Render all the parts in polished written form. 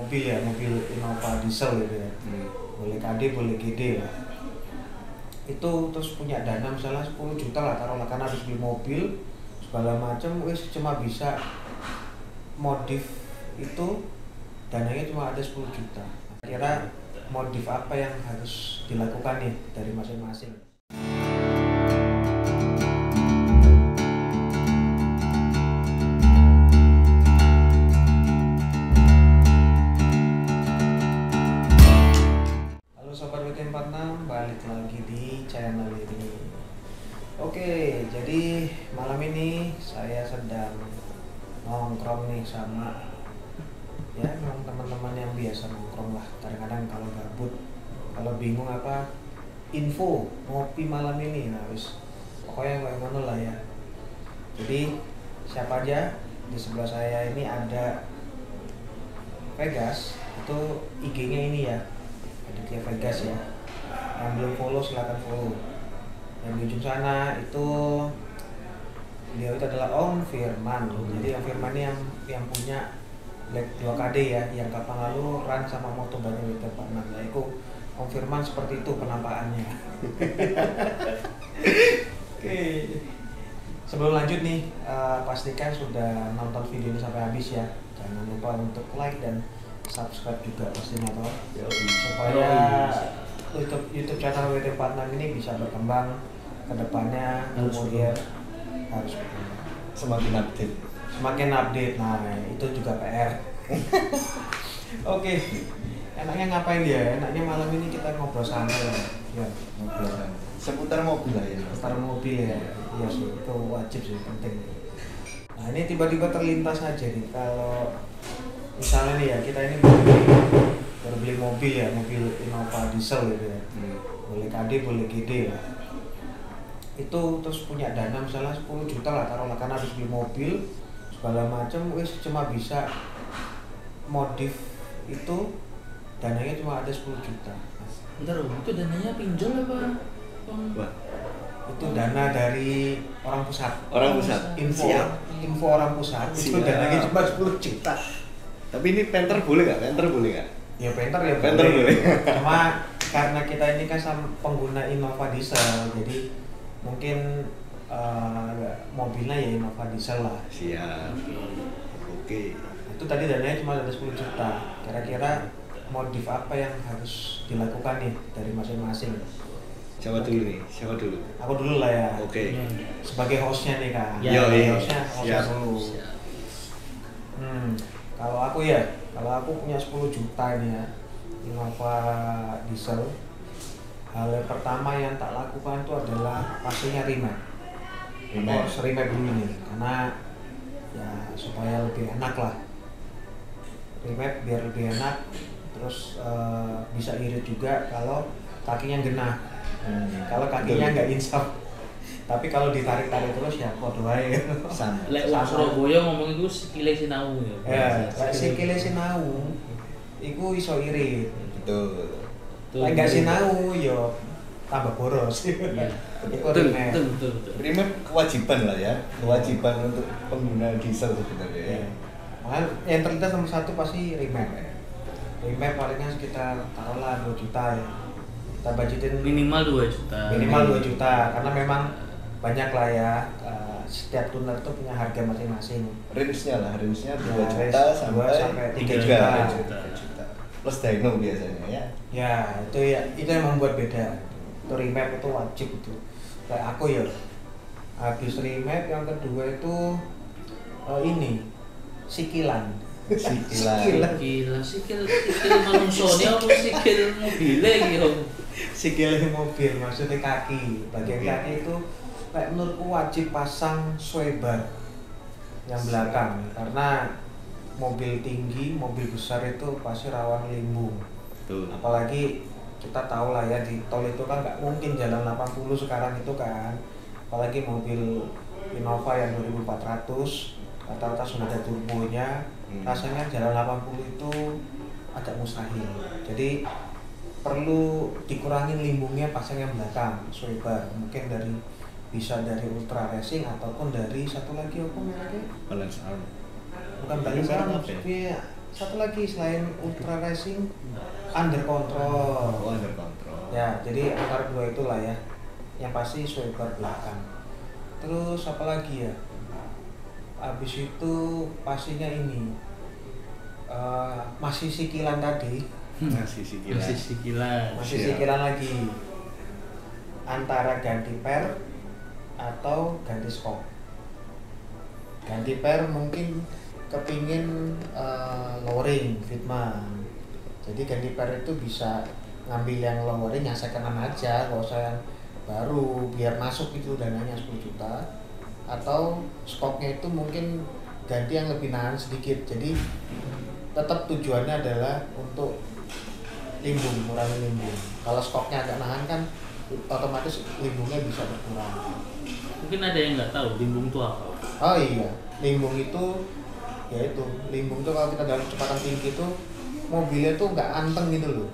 mobil ya, mobil Innova diesel gitu ya. Boleh KD, boleh GD lah. Itu terus punya dana misalnya 10 juta lah taruhlah, karena harus beli mobil segala macam, wis cuma bisa modif itu dananya cuma ada 10 juta. Kira modif apa yang harus dilakukan nih dari masing-masing? Halo Sobat WT46, balik lagi di channel ini. Oke, jadi malam ini saya sedang nongkrong nih sama ya memang teman-teman yang biasa nongkrong lah. Kadang-kadang kalau gabut, kalau bingung apa info ngopi malam ini, nah wis pokoknya kayak mana lah ya. Jadi siapa aja di sebelah saya ini ada Vegas, itu IG-nya ini ya, Aditya Vegas ya. Yang belum follow silahkan follow. Yang di ujung sana itu beliau itu adalah Om Firman. Jadi Om Firman ini yang punya Black 2KD ya, yang kapan lalu run sama moto banyak WT46. Nah itu Om Firman seperti itu penampakannya. Oke. Sebelum lanjut nih, pastikan sudah nonton video ini sampai habis ya. Jangan lupa untuk like dan subscribe juga pastinya toh. Supaya YouTube channel WT46 ini bisa berkembang ke depannya, kemudian harus semakin update. Nah itu juga PR. Oke, enaknya ngapain ya? Enaknya malam ini kita ngobrol santai ya. Ngobrol seputar mobil lah ya. Seputar mobil ya. Iya sih, itu wajib sih, penting. Nah ini tiba-tiba terlintas aja nih, kalau misalnya nih ya, kita ini baru beli mobil ya, mobil Innova diesel gitu ya. Boleh KD, boleh GD lah. Itu terus punya dana misalnya 10 juta lah taruhlah, karena harus beli mobil segala macam, wis cuma bisa modif itu dananya cuma ada 10 juta. Bentar, itu dananya pinjol apa? Wah. Itu dana dari orang pusat. Info orang pusat. Itu dananya cuma 10 juta. Tapi ini Panther boleh nggak? Ya Panther ya boleh. Cuma karena kita ini kan pengguna Innova diesel, jadi mungkin mobilnya ya Innova diesel lah. Siap. Oke. Itu tadi dananya cuma ada 10 juta. Kira-kira modif apa yang harus dilakukan nih dari masing-masing? Siapa dulu? Aku dulu lah ya. Oke. Sebagai hostnya nih kan. Hostnya dulu. Kalau aku punya 10 juta ini ya, Innova diesel. Hal yang pertama yang tak lakukan itu adalah pastinya remap. Harus remap dulu nih, karena ya supaya lebih enak lah. Remap biar lebih enak, terus bisa irit juga kalau kakinya genah. Kalau kakinya nggak insaf, tapi kalau ditarik-tarik terus ya podo wae. Lek wong Surabaya ngomong iku sikile sinau ya. Ya, lek sikile sinau iku iso irit. Betul. Lek nggak sinau yo tambah boros. Iya. Itu remap. Betul. Remap kewajiban lah ya, kewajiban untuk pengguna diesel sebenarnya ya. Makanya yang terlintas nomor satu pasti remap ya. Remap palingnya sekitar taruhlah 2 juta ya. Kita budgetin Minimal 2 juta. Minimal 2 juta karena memang banyak lah ya, setiap tuner itu punya harga masing-masing. Range-nya 2 Ya, juta sampai 3 juta. juta. Plus dyno biasanya ya. Ya, itu yang membuat beda. Itu remap itu wajib itu. Kayak aku ya, habis remap yang kedua itu ini sikilan. Gila, sikil manungsone apa sikil mobile iki yo. Sikil mobil maksudnya kaki. Bagian kaki itu kayak menurutku wajib pasang sway bar yang belakang, karena mobil tinggi, mobil besar itu pasti rawan limbung. Betul. Apalagi kita tahu lah ya, di tol itu kan nggak mungkin jalan 80 sekarang itu kan, apalagi mobil Innova yang 2400 rata-rata sudah ada turbonya. Rasanya jalan 80 itu agak mustahil, jadi perlu dikurangi limbungnya, pasang yang belakang sway bar, mungkin bisa dari Ultra Racing ataupun dari satu lagi apa mereknya? Balance arm. Bukan balance arm, tapi satu lagi selain ultra racing, under control. Oh, under control. Ya, jadi antara dua itulah ya. Yang pasti swiper belakang. Terus apa lagi ya? Habis itu pastinya ini masih sikilan tadi. Masih sikilan. Masih sikilan. Masih Siap. sikilan lagi. Antara ganti per atau ganti skop. Ganti per mungkin kepingin lowering fitman. Jadi ganti per itu bisa ngambil yang lowering yang second hand aja, nggak usah yang baru biar masuk itu dananya 10 juta. Atau skopnya itu mungkin ganti yang lebih nahan sedikit. Jadi tetap tujuannya adalah untuk limbung, mengurangi limbung. Kalau skopnya agak nahan kan otomatis limbungnya bisa berkurang. Mungkin ada yang nggak tahu limbung itu apa. Oh iya, limbung itu ya itu, limbung itu kalau kita dalam kecepatan tinggi itu mobilnya tuh nggak anteng gitu loh.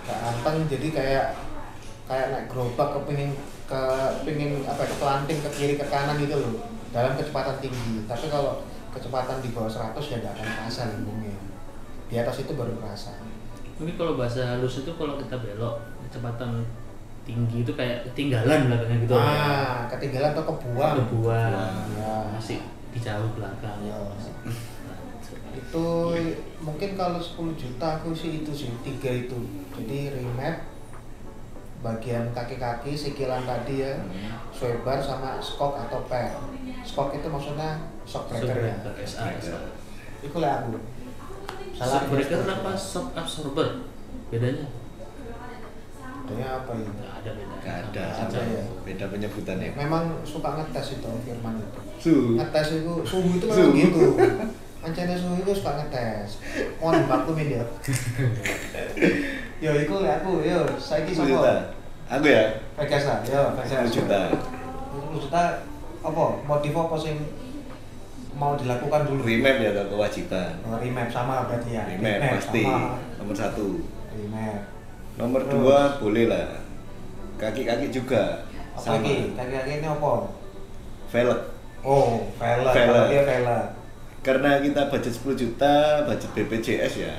Nggak anteng, jadi kayak naik gerobak kepingin kepelanting ke kiri ke kanan gitu loh dalam kecepatan tinggi. Tapi kalau kecepatan di bawah 100 ya nggak akan terasa limbungnya. Di atas itu baru terasa. Mungkin kalau bahasa halus itu kalau kita belok kecepatan tinggi itu kayak ketinggalan belakangnya gitu. Ketinggalan atau kebuang. Kebuang. Ya. Masih di jauh belakang. Ya. Itu mungkin kalau 10 juta aku sih itu sih 3 itu. Jadi remap, bagian kaki-kaki, sikilan tadi ya, swiper sama skok atau per. Skok itu maksudnya shock breaker ya. SA. Itu lah aku. Shock breaker apa shock absorber? Bedanya? Bedanya apa ini? Nggak ada beda. Nggak ada. Ada ya. Beda penyebutannya. Memang suka ngetes itu Firman itu. Ngetes Ngetes itu suhu itu memang gitu. Ancane suhu itu suka ngetes. Mau dimaklumin ya. Yo iku lek aku yo saiki 10 sapa? juta. Aku ya. Vegas lah, yo Vegas. 10 juta. 10 juta apa? Motif apa sing mau dilakukan dulu? Remap ya atau kewajiban. Remap sama berarti ya. Remap pasti sama. nomor 1. Remap. Nomor Terus? 2 boleh lah. Kaki-kaki juga. Apa lagi? Kaki-kaki ini apa? Velg. Oh, velg. Velg. Kalau dia velg. Karena kita budget 10 juta, budget BPJS ya.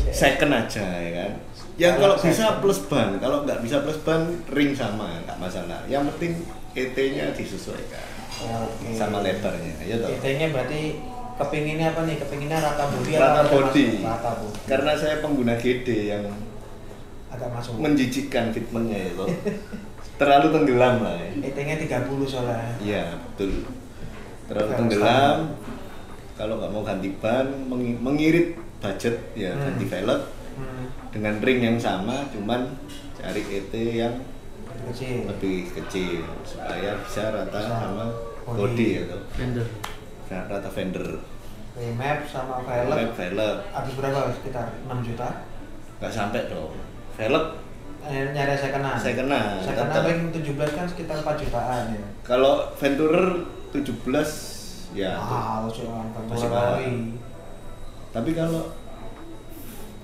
Second aja ya kan. Yang kalau bisa plus ban, kalau nggak bisa plus ban ring sama, nggak masalah. Yang penting ET-nya disesuaikan Oke. sama lebarnya, ya toh. ET-nya berarti kepinginnya apa nih? Kepinginnya rata bodi Rata atau body. Rata bodi. Karena saya pengguna GD yang Agak masuk. menjijikkan fitmentnya itu. Terlalu tenggelam lah ya. ET-nya 30 soalnya. Iya, betul. Terlalu Velg tenggelam. Kalau nggak mau ganti ban, mengirit budget ya ganti velg dengan ring yang sama, cuman cari ET yang Kecil. lebih kecil supaya bisa rata Bisa. sama Body. body ya tuh. Fender. Rata fender. Remap sama velg. Velg Habis berapa? Sekitar 6 juta. nggak sampai dong. Velg Nyari second hand. saya kena. Second hand ring 17 kan sekitar 4 jutaan ya. Kalau Venturer 17 ya. Mahal sih orang Masih mahal. Ventura. Tapi kalau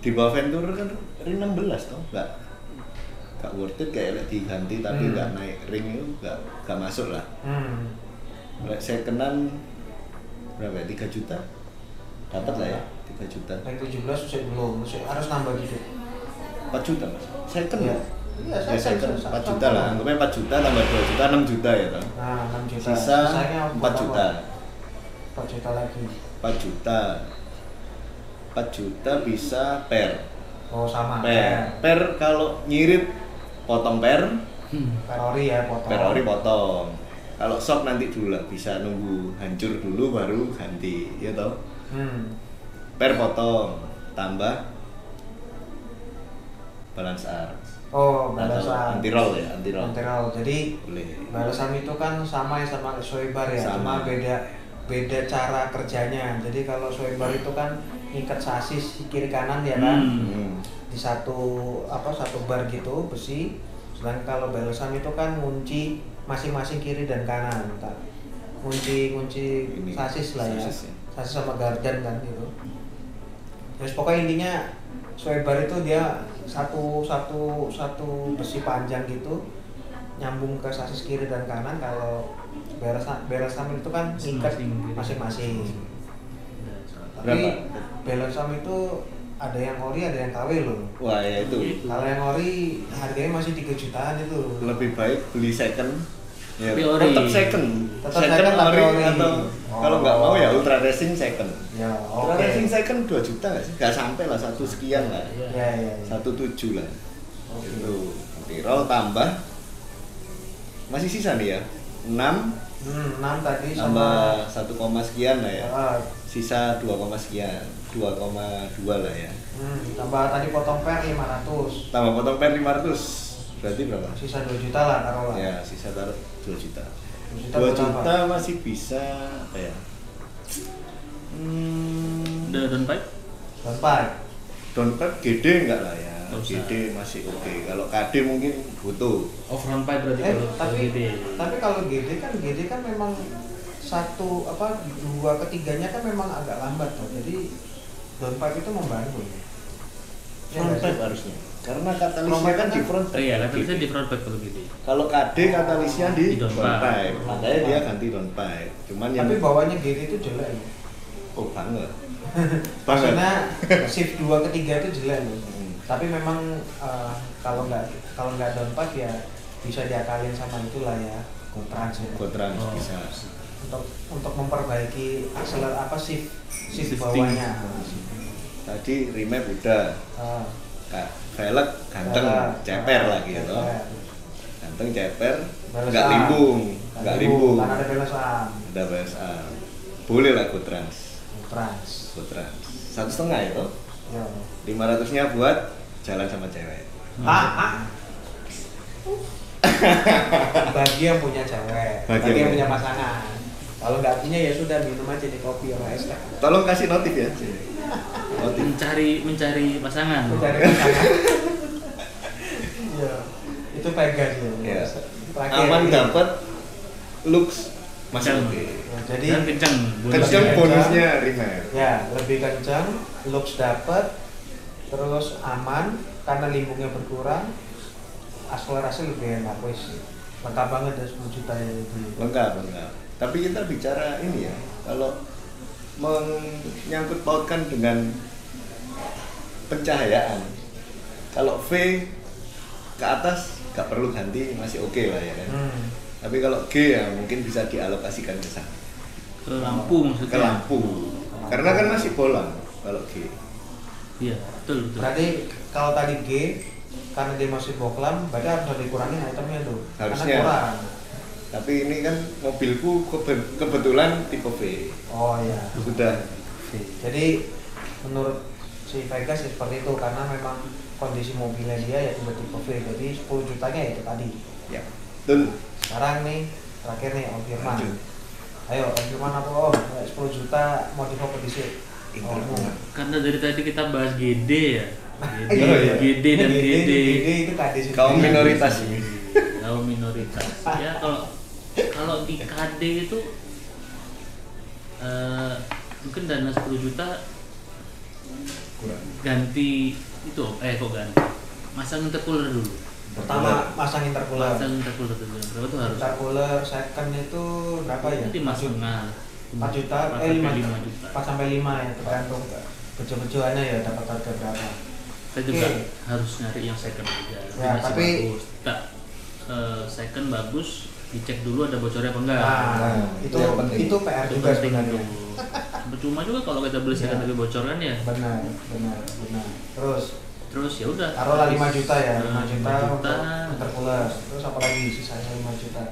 di bawah Venturer kan ring 16 toh, nggak worth it kayak diganti tapi nggak naik ring itu nggak masuk lah. Saya kenan berapa ya? 3 juta dapat lah ya, 3 juta. Ring 17 susah belum, harus nambah gitu. 4 juta mas, saya kan Iya. ya Iya, saya kan saya 4 juta lah, anggapnya 4 juta tambah 2 juta 6 juta ya toh. Nah, 6 juta. Sisa Sisanya 4 buat juta. apa? 4 juta lagi. 4 juta 4 juta bisa per Oh, sama. per kalau nyirit potong per Perori ya, potong. ori potong. Kalau shock nanti dulu lah, bisa nunggu hancur dulu baru ganti ya toh. Per potong tambah balance arm. Oh, Atau balasan. anti roll ya, anti roll. Anti roll. Jadi Boleh. balasan itu kan sama ya sama swiper ya, Sama. cuma beda cara kerjanya. Jadi kalau swiper itu kan ngikat sasis kiri kanan ya kan, di satu bar gitu besi. Sedangkan kalau balasan itu kan ngunci masing-masing kiri dan kanan, ngunci Ini, sasis lah ya, sasis ya. sasis sama gardan kan gitu. Terus pokoknya intinya swiper itu dia satu besi panjang gitu nyambung ke sasis kiri dan kanan. Kalau balasan itu kan ngikat masing-masing. Tapi balance Sam itu ada yang ori, ada yang KW loh. Wah ya itu. Kalau yang ori harganya masih 3 jutaan itu. Lebih baik beli second. Ya, Tapi ori. tetap second. Tetap Second second tapi ori ori. atau kalau nggak mau ya ultra racing second. Ya, Ultra oke. racing second 2 juta nggak sih? Nggak sampai lah 1 sekian lah. Iya. Ya. 1,7 lah. Oke. Itu nanti roll tambah masih sisa nih ya 6 6 tadi tambah sama 1, sekian lah ya, ah, sisa 2, sekian 2,2 lah ya, tambah tadi potong per 500. tambah potong pen 500 berarti berapa? Sisa 2 juta lah taruhlah. Ya sisa taruh 2 juta 2 juta 2 buat juta apa? masih bisa apa ya, Udah downpipe? Downpipe. GD enggak lah ya, Nggak usah. GD masih oke. Kalau KD mungkin butuh. Front pipe berarti kalau gede. tapi kalau GD kan memang dua ketiganya kan memang agak lambat tuh. Jadi downpipe itu membantu. Ya Front nggak sih? pipe harusnya, karena katalisnya Front pipe kan di kan- front Oh iya, pipe. katalisnya di front pipe kalau gede. Kalau KD katalisnya di Di down down pipe. pipe, makanya dia ganti down pipe. Cuman yang Tapi bawahnya GD itu jelek ya. oh banget. Maksudnya shift 2 ke 3 itu jelek loh. Hmm. Tapi memang kalau nggak downpipe ya bisa diakalin sama itulah ya, Gotrans ya. Gotrans Oh. bisa. Untuk memperbaiki shift Shifting. bawahnya. Tadi remap udah, Ah, velg ganteng, ceper lagi ya toh. ceper. Ganteng ceper, Balance nggak arm. limbung, nggak limbung. Karena ada balance arm. Ada BSA. Boleh lah Gotrans. Gotrans. Gotrans. 1,5 ya toh. Ya. 500-nya buat jalan sama cewek. Bagi yang punya cewek, Bagi bagi yang yang punya pasangan. Kalau nggak punya ya sudah minum aja di kopi sama es teh. Tolong kasih notif ya. Notif. Mencari pasangan. Mencari pasangan. Iya. Itu pegas ya. Ya. Terakhir. Aman dapat, looks masih Kencang. oke. Ya, jadi Dan kencang. Kenceng Kencang. bonusnya remap. ya lebih kencang, looks dapat, terus aman karena limbungnya berkurang, akselerasi lebih enak wes. Lengkap banget ya 10 juta itu. Lengkap. Tapi kita bicara ini ya, kalau menyangkut pautkan dengan pencahayaan, kalau V ke atas nggak perlu ganti masih oke lah ya kan. Tapi kalau G ya mungkin bisa dialokasikan ke sana, Ke lampu maksudnya. ke lampu, karena kan masih bolong kalau G. Iya, betul. Berarti kalau tadi G karena dia masih boklam, berarti harus dikurangin itemnya tuh. Harusnya. Karena kurang. Tapi ini kan mobilku kebetulan tipe V. Oh iya. Sudah. Jadi menurut si Vegas ya seperti itu karena memang kondisi mobilnya dia ya tipe V. Jadi 10 jutanya ya itu tadi. Ya. Betul. Sekarang nih terakhir nih Om Firman. Lanjut. Ayo Om Firman apa Om? 10 juta mau di apa di sini? Internet. Karena dari tadi kita bahas GD ya. GD, Oh, iya. GD dan GD. itu KD sih. Kaum minoritas ini. Kaum minoritas. Ya kalau di KD itu mungkin dana 10 juta Kurang. ganti itu kok ganti masang intercooler dulu. Pertama masang intercooler. Masang intercooler dulu. Berapa tuh harus? Intercooler second itu berapa ya? Itu 5,5. 4 juta, 5 5 juta. 4 sampai 5 ya tergantung bejo-bejoannya ya dapat harga berapa. Kita juga Oke. harus nyari yang second aja. Ya, Masih tapi- bagus. Second bagus, dicek dulu ada bocornya apa enggak. Nah, itu yang penting. itu PR Itu juga penting sebenarnya. dulu. Percuma juga kalau kita beli second Ya. tapi bocor kan ya. Benar. Terus ya udah. Taruhlah 5 juta ya, 5 Nah, juta 5 untuk intercooler. Terus apa lagi sisanya 5 juta?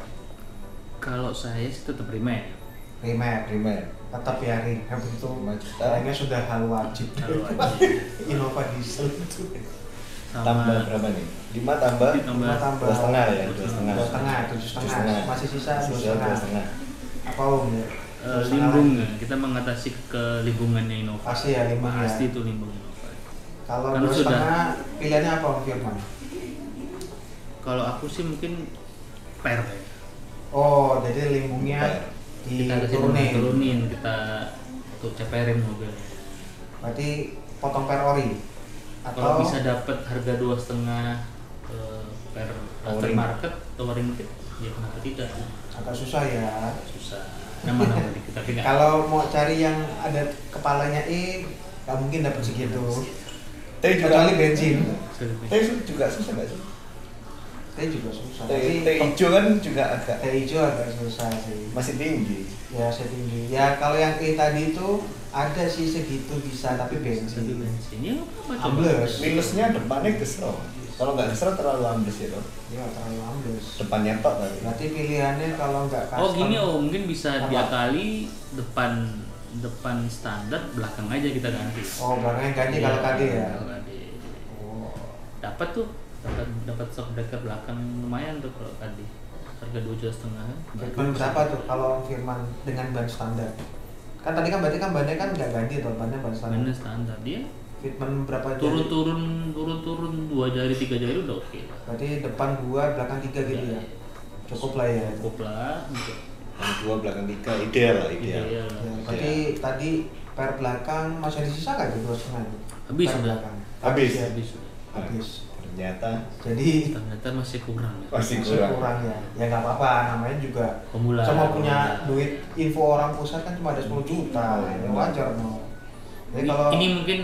Kalau saya sih tetap remake. Remap. Remap. Tetap ya remap itu 5 juta. kayaknya sudah hal wajib. Kalau wajib. Innova diesel itu. Tambah berapa nih? 5 tambah Ditambah 2,5 ya, 2,5. 2,5, 7,5. Masih sisa 2,5. Apa Om ya? 2,5 limbung lagi. ya. Kita mengatasi limbungannya Innova. Pasti ya limbung ya. Pasti itu limbung Innova. Kalau Karena 2,5 pilihannya apa Om Firman? Kalau aku sih mungkin per ya. Oh, jadi limbungnya Kita kasih turunin, kita untuk ceperin mobilnya. Berarti potong per ori Kalau atau bisa dapat harga 2,5 per aftermarket atau ring kit, ya kenapa tidak? agak susah ya. Susah. Nama-nama dikit tapi nggak. Kalau mau cari yang ada kepalanya nggak mungkin dapat segitu. Teh juga Kecuali bensin. Teh juga susah nggak sih? Teh juga susah. Teh hijau kan juga agak Teh hijau agak susah sih. masih tinggi. Ya setinggi. Ya kalau yang tadi itu ada sih segitu bisa tapi bensin. Bensinnya apa coba? Ambles. Minusnya depannya gesrot. Kalau nggak gesrot terlalu ambles ya toh. Ya terlalu ambles. Depannya tok kali. Berarti pilihannya kalau nggak custom. Oh gini, mungkin bisa Apa? diakali depan standar, belakang aja kita ganti. Oh belakangnya ganti kalau tadi ya. Kalau tadi. Oh. Dapat tuh, dapat shock breaker belakang lumayan tuh kalau tadi. Harga 2,5 juta kan. Fitment berapa tuh kalau Firman dengan ban standar? Kan tadi kan berarti kan bannya kan nggak ganti tuh, bannya ban standar. Mainnya standar dia. Fitment berapa jari? Turun 2 jari 3 jari udah oke lah. Berarti depan 2, belakang 3 gitu ya? Cukup lah ya. Cukup lah. Yang 2 belakang 3 ideal lah ideal. Ideal. Ya, berarti tadi per belakang masih ada sisa nggak tuh 2,5? Habis Per udah. belakang. Habis. Ya? Habis. Habis. Ternyata Jadi Ternyata masih kurang ya. masih masih kurang. kurang ya. Ya nggak apa-apa, namanya juga Pemula. cuma punya duit info orang pusat kan cuma ada 10 juta. Ya wajar mau. Jadi kalau Ini mungkin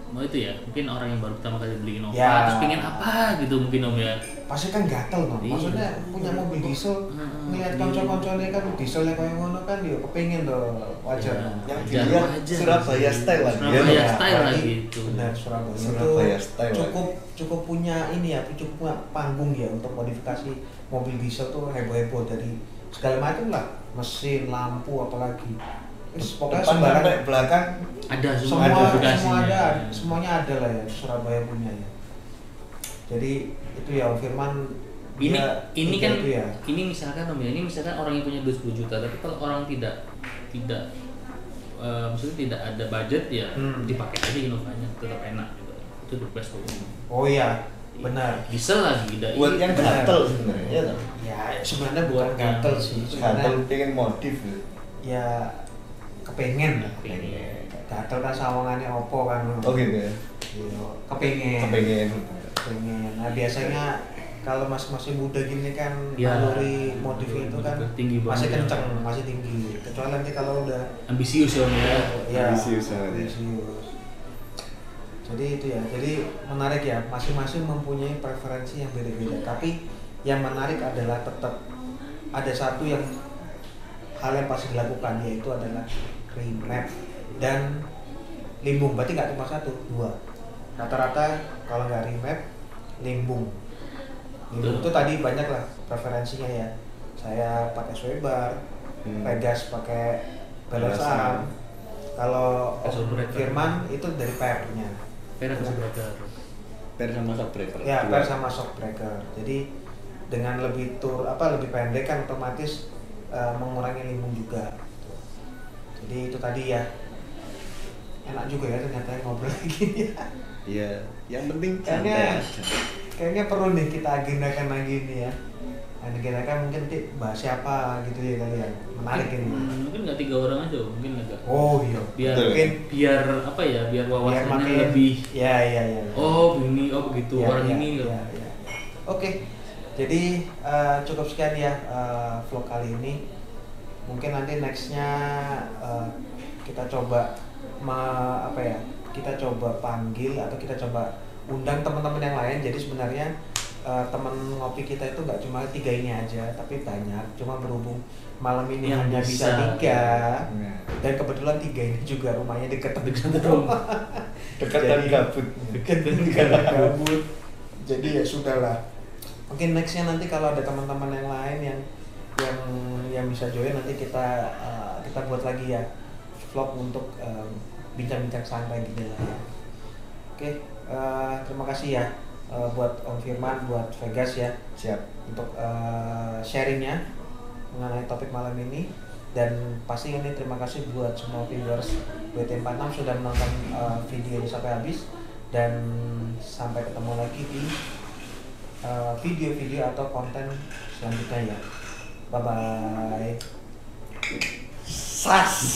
mau itu ya, mungkin orang yang baru pertama kali beli Innova Ya. terus pengen apa gitu mungkin Om ya. pasti kan gatel no. Iya. Maksudnya punya mobil diesel, ngeliat Iya. konco-konconya kan dieselnya kayak ngono kan dia kepengen tuh, wajar. Ya. no. Yang Wajar, dilihat wajar. Surabaya style lagi. Surabaya ya. style apalagi- lagi itu. Benar Surabaya. Surabaya Itu style cukup punya ini ya, cukup punya panggung ya untuk modifikasi mobil diesel tuh heboh-heboh dari segala macam lah, mesin, lampu apalagi. Pokoknya Depan sembarang sampai belakang Ada semua modifikasinya. ada, semuanya ada lah ya Surabaya punya ya. Jadi itu ya Om Firman. Ini dia kan itu ya. ini misalkan Om ya, ini misalkan orang yang punya duit 10 juta, tapi kalau orang tidak maksudnya tidak ada budget ya dipakai aja Innovanya tetap enak gitu. Itu the best tuh. Oh iya, benar. Diesel lagi tidak buat yang benar. gatel sebenarnya ya toh. Ya sebenarnya bukan Buat yang gatel sih, Gatel sebenarnya pengen modif gitu. ya kepengen lah. Pengen. Gatel kan sawangannya Oppo kan. Oh gitu ya. Iya, kepengen. Kepengen. Nah biasanya kalau masih muda gini kan Ya, naluri modif itu kan tinggi masih banget. kenceng, masih tinggi. Kecuali nanti kalau udah Ambisius ya Om ya. ya Ambisius banget ya. ambisius. Jadi itu ya, jadi menarik ya, masing-masing mempunyai preferensi yang beda-beda. Tapi yang menarik adalah tetap ada satu yang hal yang pasti dilakukan, yaitu adalah remap dan limbung. Berarti nggak cuma satu, dua. Rata-rata kalau nggak remap, limbung. Limbung itu tadi banyak lah preferensinya ya. Saya pakai Swebar, Pegas pakai Belasan. Kalau Shock breaker. Firman itu dari PR-nya. Per sama shock breaker. Ya, Dua. per sama shock breaker. Jadi dengan lebih lebih pendek kan otomatis mengurangi limbung juga. Jadi itu tadi ya. Enak juga ya ternyata ngobrol gini. Iya, yang penting Kayaknya- santai aja. Kayaknya perlu nih kita agendakan lagi nih ya. Agendakan mungkin nanti bahas siapa gitu ya kali ya. Menarik ini. Mungkin nggak 3 orang aja, mungkin agak. Oh iya. Biar Mungkin biar apa ya? Biar wawasannya makin- lebih. Ya. Oh begini, oh begitu Ya, orang ya, ini. ya, ya. Oke, jadi cukup sekian ya vlog kali ini. Mungkin nanti nextnya kita coba kita coba panggil atau kita coba undang teman-teman yang lain. Jadi sebenarnya teman ngopi kita itu nggak cuma 3 ini aja, tapi banyak. Cuma berhubung malam ini Yang hanya bisa 3 Nah, dan kebetulan 3 ini juga rumahnya dekat rumah. dekat dan gabut. dekat dengan gabut. Jadi ya sudahlah. Mungkin nextnya nanti kalau ada teman-teman yang lain yang bisa join, nanti kita buat lagi ya vlog untuk bincang-bincang santai gitu lah ya. Oke, terima kasih ya buat Om Firman, buat Vegas ya Siap. untuk sharingnya mengenai topik malam ini. Dan pasti ini terima kasih buat semua viewers WT46 sudah menonton video ini sampai habis. Dan sampai ketemu lagi di video-video atau konten selanjutnya ya. Bye bye. Sas.